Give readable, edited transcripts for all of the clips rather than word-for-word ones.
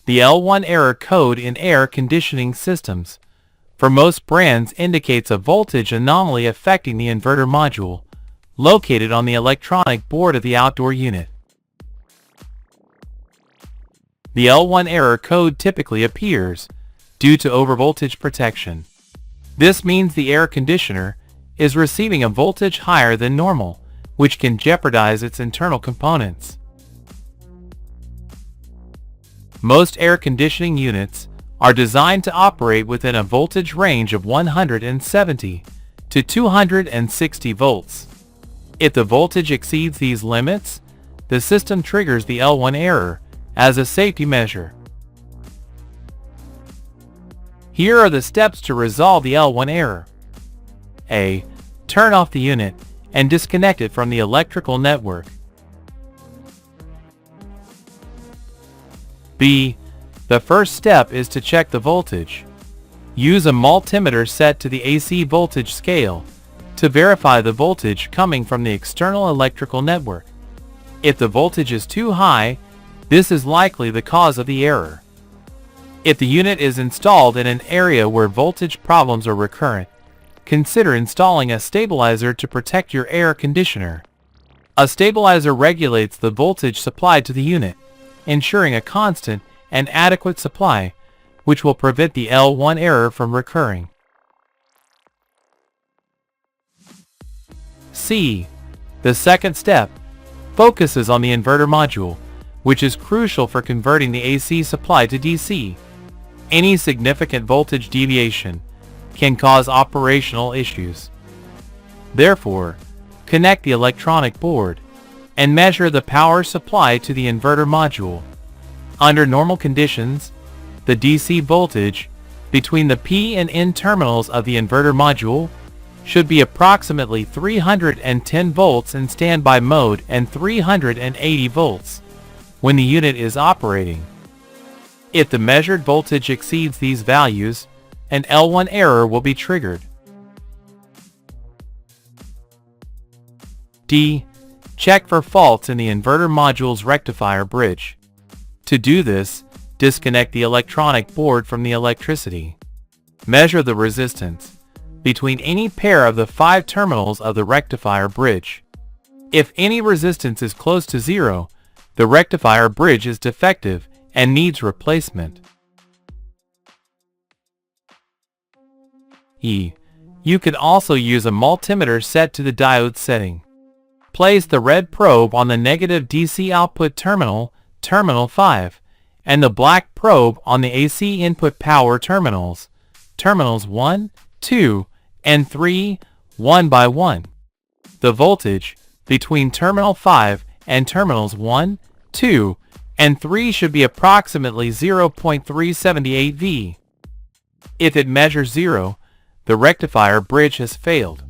The L1 error code in air conditioning systems for most brands indicates a voltage anomaly affecting the inverter module located on the electronic board of the outdoor unit. The L1 error code typically appears due to overvoltage protection. This means the air conditioner is receiving a voltage higher than normal, which can jeopardize its internal components. Most air conditioning units are designed to operate within a voltage range of 170 to 260 volts. If the voltage exceeds these limits, the system triggers the L1 error as a safety measure. Here are the steps to resolve the L1 error. A. Turn off the unit and disconnect it from the electrical network. B. The first step is to check the voltage. Use a multimeter set to the AC voltage scale to verify the voltage coming from the external electrical network. If the voltage is too high, this is likely the cause of the error. If the unit is installed in an area where voltage problems are recurrent, consider installing a stabilizer to protect your air conditioner. A stabilizer regulates the voltage supplied to the unit, ensuring a constant and adequate supply, which will prevent the L1 error from recurring. C. The second step focuses on the inverter module, which is crucial for converting the AC supply to DC. Any significant voltage deviation can cause operational issues. Therefore, connect the electronic board and measure the power supply to the inverter module. Under normal conditions, the DC voltage between the P and N terminals of the inverter module should be approximately 310 volts in standby mode and 380 volts when the unit is operating. If the measured voltage exceeds these values, an L1 error will be triggered. D. Check for faults in the inverter module's rectifier bridge. To do this, disconnect the electronic board from the electricity. Measure the resistance between any pair of the 5 terminals of the rectifier bridge. If any resistance is close to zero, the rectifier bridge is defective and needs replacement. E. You can also use a multimeter set to the diode setting. Place the red probe on the negative DC output terminal, terminal 5, and the black probe on the AC input power terminals, terminals 1, 2, and 3, one by one. The voltage between terminal 5 and terminals 1, 2, and 3 should be approximately 0.378 V. If it measures 0, the rectifier bridge has failed.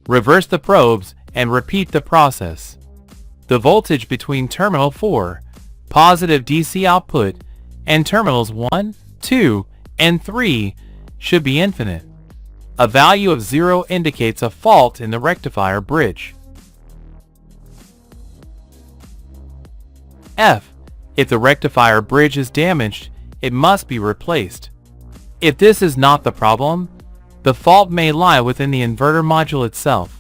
Reverse the probes and repeat the process. The voltage between terminal 4, positive DC output, and terminals 1, 2, and 3 should be infinite. A value of 0 indicates a fault in the rectifier bridge. F. If the rectifier bridge is damaged, it must be replaced. If this is not the problem, the fault may lie within the inverter module itself,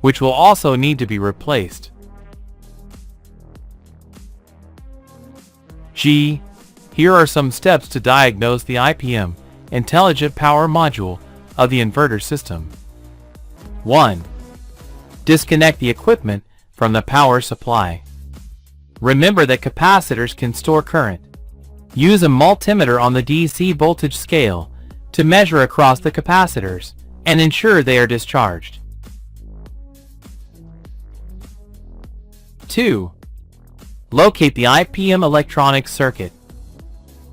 which will also need to be replaced. G. Here are some steps to diagnose the IPM, Intelligent Power Module, of the inverter system. 1. Disconnect the equipment from the power supply. Remember that capacitors can store current. Use a multimeter on the DC voltage scale to measure across the capacitors and ensure they are discharged. 2. Locate the IPM electronic circuit.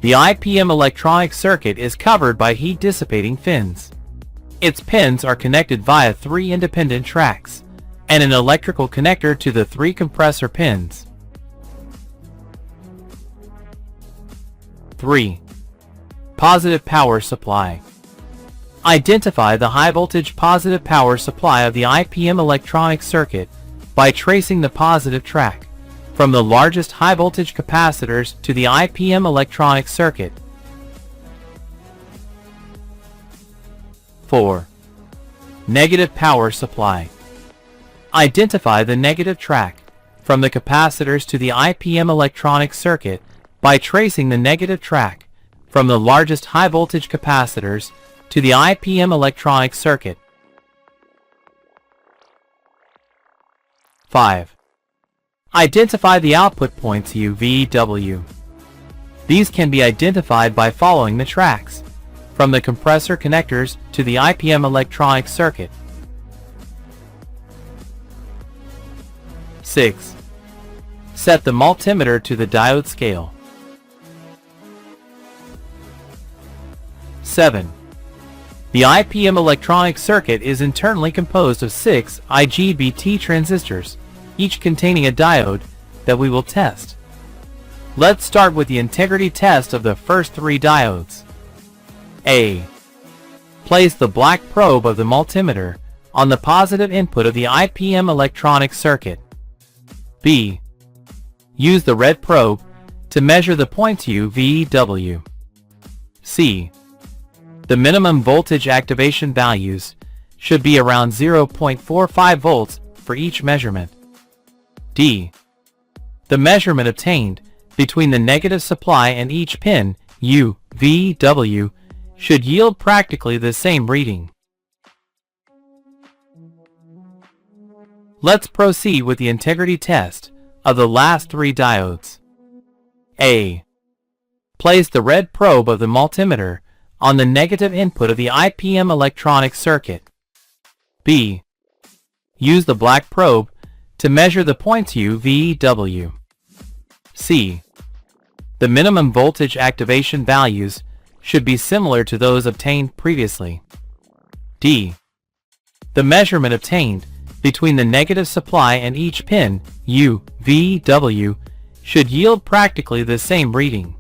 The IPM electronic circuit is covered by heat dissipating fins. Its pins are connected via 3 independent tracks and an electrical connector to the 3 compressor pins. 3. Positive power supply. Identify the high voltage positive power supply of the IPM electronic circuit by tracing the positive track, from the largest high-voltage capacitors to the IPM electronic circuit. 4. Negative power supply. Identify the negative track from the capacitors to the IPM electronic circuit by tracing the negative track from the largest high-voltage capacitors to the IPM electronic circuit. 5. Identify the output points U, V, W. These can be identified by following the tracks from the compressor connectors to the IPM electronic circuit. 6. Set the multimeter to the diode scale. 7. The IPM electronic circuit is internally composed of 6 IGBT transistors, each containing a diode that we will test. Let's start with the integrity test of the first 3 diodes. A. Place the black probe of the multimeter on the positive input of the IPM electronic circuit. B. Use the red probe to measure the points U, V, W. C. The minimum voltage activation values should be around 0.45 volts for each measurement. D. The measurement obtained between the negative supply and each pin, U, V, W, should yield practically the same reading. Let's proceed with the integrity test of the last 3 diodes. A. Place the red probe of the multimeter on the negative input of the IPM electronic circuit. B. Use the black probe to measure the points U, V, W. C. The minimum voltage activation values should be similar to those obtained previously. D. The measurement obtained between the negative supply and each pin, U, V, W, should yield practically the same reading.